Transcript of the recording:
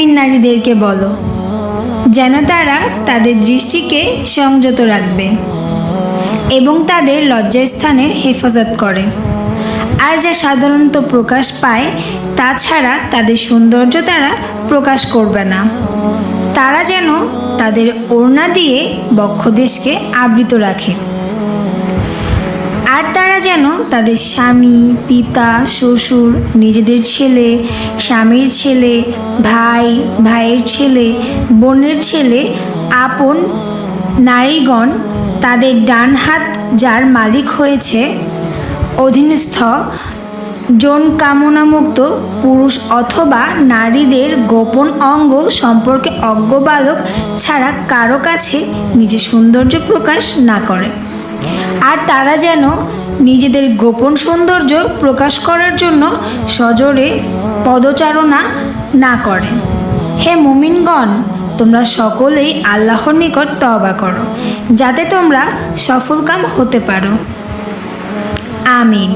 মুমিন নারীদেরকে বলো যেন তারা তাদের দৃষ্টিকে সংযত রাখবে এবং তাদের লজ্জাস্থানের হেফাজত করে, আর যা সাধারণত প্রকাশ পায় তাছাড়া তাদের সৌন্দর্য তারা প্রকাশ করবে না। তারা যেন তাদের ওড়না দিয়ে বক্ষদেশকে আবৃত রাখে, আর তারা যেন তাদের স্বামী, পিতা, শ্বশুর, নিজেদের ছেলে, স্বামীর ছেলে, ভাই, ভাইয়ের ছেলে, বোনের ছেলে, আপন নারীগণ, তাদের ডান হাত যার মালিক হয়েছে, অধীনস্থ, যৌন কামনামুক্ত পুরুষ অথবা নারীদের গোপন অঙ্গ সম্পর্কে অজ্ঞ বালক ছাড়া কারো কাছে নিজের সৌন্দর্য প্রকাশ না করে। আর তারা যেন নিজেদের গোপন সৌন্দর্য প্রকাশ করার জন্য সজোরে পদচারণা না করে। হে মুমিনগণ, তোমরা সকলেই আল্লাহর নিকট তওবা করো যাতে তোমরা সফলকাম হতে পারো। আমিন।